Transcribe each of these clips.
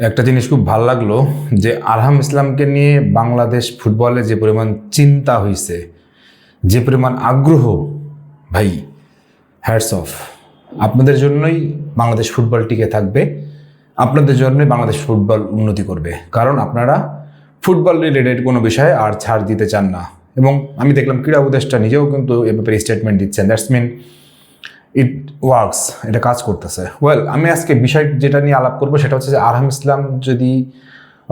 একটা জিনিস খুব ভালো লাগলো যে আরহাম ইসলামকে নিয়ে বাংলাদেশ ফুটবলে যে পরিমাণ চিন্তা হয়েছে, যে পরিমাণ আগ্রহ, ভাই হ্যাটস অফ। আপনাদের জন্যই বাংলাদেশ ফুটবল টিকে থাকবে, আপনাদের জন্যই বাংলাদেশ ফুটবল উন্নতি করবে, কারণ আপনারা ফুটবল রিলেটেড কোনো বিষয়ে আর ছাড় দিতে চান না। এবং আমি দেখলাম ক্রীড়া উপদেষ্টা নিজেও কিন্তু এ ব্যাপারে স্টেটমেন্ট দিচ্ছেন, দ্যাটস মিন ইট ওয়ার্কস, এটা কাজ করতেছে। আমি আজকে বিষয় যেটা নিয়ে আলাপ করবো সেটা হচ্ছে যে আরহাম ইসলাম যদি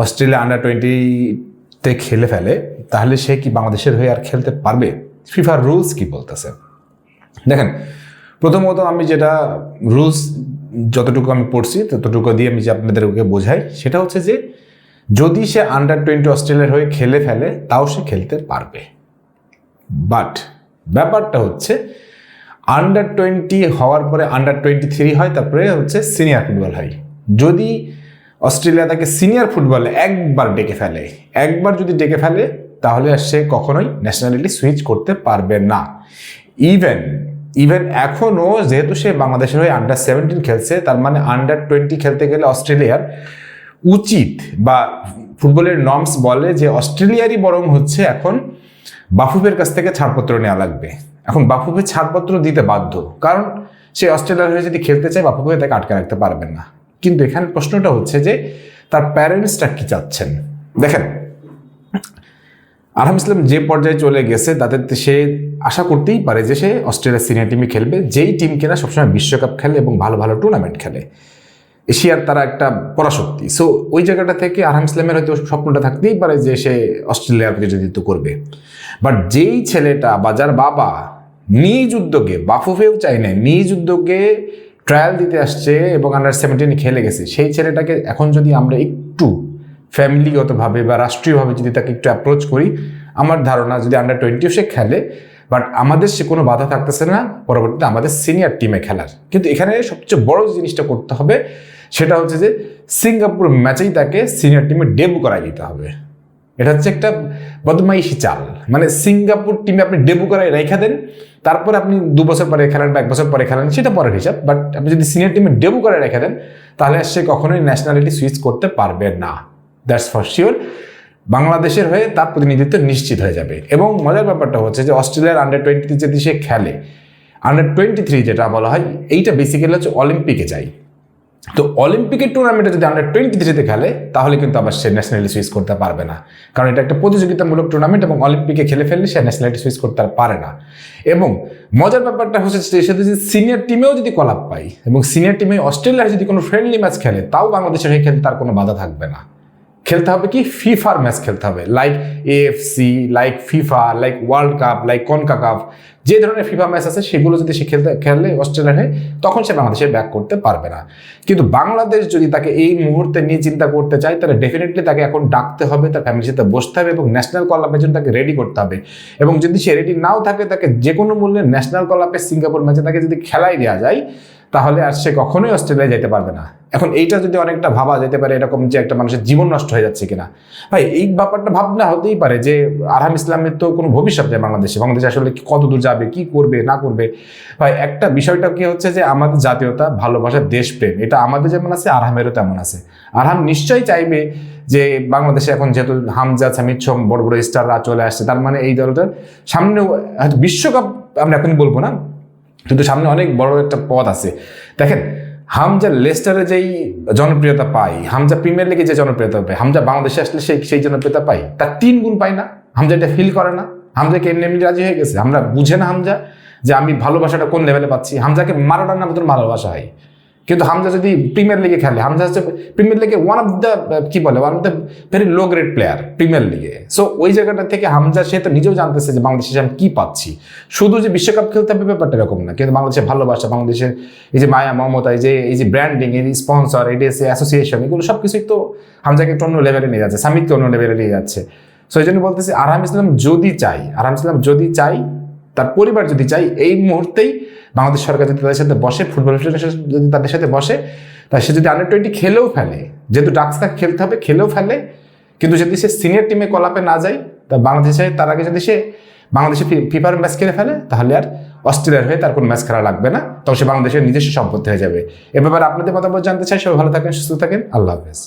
অস্ট্রেলিয়া আন্ডার-20-তে খেলে ফেলে তাহলে সে কি বাংলাদেশের হয়ে আর খেলতে পারবে? ফিফার রুলস কি বলতেছে দেখেন। প্রথমত আমি যেটা রুলস যতটুকু আমি পড়ছি ততটুকু দিয়ে আমি যে আপনাদেরকে বোঝাই, সেটা হচ্ছে যে যদি সে আন্ডার-20 অস্ট্রেলিয়ার হয়ে খেলে ফেলে তাও সে খেলতে পারবে। বাট ব্যাপারটা হচ্ছে আন্ডার-20 হওয়ার পরে আন্ডার-23 হয়, তারপরে হচ্ছে সিনিয়র ফুটবল হয়। যদি অস্ট্রেলিয়া তাকে সিনিয়র ফুটবলে একবার যদি ডেকে ফেলে তাহলে আর সে কখনোই ন্যাশনালিটি সুইচ করতে পারবে না। ইভেন এখনও যেহেতু সে বাংলাদেশের হয়ে আন্ডার-17 খেলছে, তার মানে আন্ডার-20 খেলতে গেলে অস্ট্রেলিয়ার উচিত বা ফুটবলের নর্মস বলে যে অস্ট্রেলিয়ারই বরং হচ্ছে এখন বাফুফের কাছ থেকে ছাড়পত্র নেওয়া লাগবে। এখন বাফুফে ছাড়পত্র দিতে বাধ্য, কারণ সে অস্ট্রেলিয়ার হয়ে যদি খেলতে চায় বাফুফে তাকে আটকে রাখতে পারবেন না। কিন্তু এখানে প্রশ্নটা হচ্ছে যে তার প্যারেন্টসটা কি চাচ্ছেন। দেখেন, আরহাম ইসলাম যে পর্যায়ে চলে গেছে তাতে সে আশা করতেই পারে যে সে অস্ট্রেলিয়ার সিনিয়র টিমে খেলবে, যেই টিম কিনা সবসময় বিশ্বকাপ খেলে এবং ভালো ভালো টুর্নামেন্ট খেলে। এশিয়ার তারা একটা পরাশক্তি। সো ওই জায়গাটা থেকে আরহাম ইসলামের হয়তো স্বপ্নটা থাকতেই পারে যে সে অস্ট্রেলিয়ার প্রতিনিধিত্ব করবে। বাট যেই ছেলেটা বা যার বাবা নিজ উদ্যোগে, বাফুফেও চাই না, নিজ উদ্যোগে ট্রায়াল দিতে আসছে এবং আন্ডার-17 খেলে গেছে, সেই ছেলেটাকে এখন যদি আমরা একটু ফ্যামিলিগতভাবে বা রাষ্ট্রীয়ভাবে যদি তাকে একটু অ্যাপ্রোচ করি, আমার ধারণা যদি আন্ডার-20 সে খেলে, বাট আমাদের সে কোনো বাধা থাকতেছে না পরবর্তীতে আমাদের সিনিয়র টিমে খেলার। কিন্তু এখানে সবচেয়ে বড় জিনিসটা করতে হবে সেটা হচ্ছে যে সিঙ্গাপুর ম্যাচেই তাকে সিনিয়র টিমে ডেবু করাই দিতে হবে। এটা হচ্ছে একটা বদমাইশি চাল। মানে সিঙ্গাপুর টিমে আপনি ডেবু করাই রেখে দেন, তারপরে আপনি 2 বছর পরে খেলেন বা 1 বছর পরে খেলেন, সেটা পরের হিসাব। বাট আপনি যদি সিনিয়র টিমে ডেবু করে রেখে দেন তাহলে সে কখনোই ন্যাশনালিটি সুইচ করতে পারবে না। That's for sure. বাংলাদেশের হয়ে তার প্রতিনিধিত্ব নিশ্চিত হয়ে যাবে। এবং মজার ব্যাপারটা হচ্ছে যে অস্ট্রেলিয়ার আন্ডার-20 যদি সে খেলে, আন্ডার-23 যেটা বলা হয়, এইটা বেসিক্যালি হচ্ছে অলিম্পিকে যায়। তো অলিম্পিকের টুর্নামেন্টে যদি আন্ডার-23 খেলে তাহলে কিন্তু আবার সে ন্যাশনালিটি সুইচ করতে পারবে না, কারণ এটা একটা প্রতিযোগিতামূলক টুর্নামেন্ট এবং অলিম্পিকে খেলে ফেললে সে ন্যাশনালিটি সুইচ করতে পারে না। এবং মজার ব্যাপারটা হচ্ছে সে যদি সিনিয়র টিমেও যদি কলাপ পায় এবং সিনিয়র টিমে অস্ট্রেলিয়ার যদি কোনো ফ্রেন্ডলি ম্যাচ খেলে, তাও বাংলাদেশের হয়ে খেলতে তার কোনো বাধা থাকবে না। খেলতে হবে কি, ফিফার ম্যাচ খেলতে হবে, like AFC, like FIFA, like world cup, like CONCACAF, যে ধরনের ফিফা ম্যাচ আছে সেগুলো যদি সে খেলে অস্ট্রেলিয়ার হয়ে, তখন সে বাংলাদেশে ব্যাক করতে পারবে না। কিন্তু বাংলাদেশ যদি তাকে এই মুহূর্তে নিয়ে চিন্তা করতে চায় তাহলে ডেফিনেটলি তাকে এখন ডাকতে হবে, তার ফ্যামিলির সাথে বসতে হবে এবং ন্যাশনাল কল আপের জন্য তাকে রেডি করতে হবে। এবং যদি সে রেডি নাও থাকে, তাকে যে কোনো মূল্যে ন্যাশনাল কল আপে সিঙ্গাপুর ম্যাচে তাকে যদি খেলাই দেওয়া যায় তাহলে আর সে কখনোই অস্ট্রেলিয়ায় যেতে পারবে না। এখন এইটা যদি অনেকটা ভাবা যেতে পারে এরকম যে একটা মানুষের জীবন নষ্ট হয়ে যাচ্ছে কিনা, ভাই এই ব্যাপারটা ভাবনা হতেই পারে যে আরহাম ইসলামের তো কোনো ভবিষ্যৎ নেই বাংলাদেশে আসলে কত দূর যাবে, কি করবে না করবে। ভাই একটা বিষয়টা কি হচ্ছে যে আমাদের জাতীয়তা, ভালোবাসা, দেশপ্রেম, এটা আমাদের যেমন আছে আরহামেরও তেমন আছে। আরহাম নিশ্চয়ই চাইবে যে বাংলাদেশে এখন যেহেতু হামজা, সামিদ সোম বড় বড় স্টাররা চলে আসছে, তার মানে এই দলটার সামনে হয়তো বিশ্বকাপ আমরা এখনই বলবো না, কিন্তু সামনে অনেক বড় একটা পথ আছে। দেখেন, হামজা লেস্টারে যেই জনপ্রিয়তা পায়, হামজা প্রিমিয়ার লিগে যে জনপ্রিয়তা পায়, হামজা বাংলাদেশে আসলে সেই জনপ্রিয়তা পায় তার 3 গুণ পায় না। হামজা এটা ফিল করে না। হামজাকে এমনি রাজি হয়ে গেছে। আমরা বুঝে না হামজা যে আমি ভালোবাসাটা কোন লেভেলে পাচ্ছি। হামজাকে মারাটার নাম তোর ভালোবাসা হয়। কিন্তু হামজা যদি প্রিমিয়ার লিগে খেলে, হামজা হচ্ছে প্রিমিয়ার লিগে one of the very low grade player premier লিগে। সো ওই জায়গাটা থেকে হামজা সে তো নিজেও জানতেছে যে বাংলাদেশে আমি কি পাচ্ছি। শুধু যে বিশ্বকাপ খেলতে হবে ব্যাপারটা এরকম না, কিন্তু বাংলাদেশের ভালোবাসা, বাংলাদেশের এই যে মায়া মমতা, এই যে ব্র্যান্ডিং, এই স্পন্সর, এই অ্যাসোসিয়েশন, এগুলো সব কিছুই তো হামজাকে একটু অন্য লেভেলে নিয়ে যাচ্ছে, সামিদকে অন্য লেভেলে নিয়ে যাচ্ছে। সো এই জন্য বলতেছি আরহাম ইসলাম যদি চাই, তার পরিবার যদি চাই, এই মুহূর্তেই বাংলাদেশ সরকার যদি তাদের সাথে বসে, ফুটবল ফেডারেশন যদি তাদের সাথে বসে, তাই সে যদি আন্ডার-20 খেলেও ফেলে, যেহেতু ডাক্স তাকে খেলতে হবে, খেলেও ফেলে, কিন্তু যদি সে সিনিয়র টিমে কলাপে না যায়, তা বাংলাদেশে তার আগে যদি সে বাংলাদেশে ফিফার ম্যাচ খেলে ফেলে তাহলে আর অস্ট্রেলিয়ার হয়ে তার কোনো ম্যাচ খেলা লাগবে না, তখন সে বাংলাদেশের নিজস্ব সম্পত্তি হয়ে যাবে। এ ব্যাপারে আপনাদের মতামত জানতে চাই। সবাই ভালো থাকেন, সুস্থ থাকেন, আল্লাহ হাফেজ।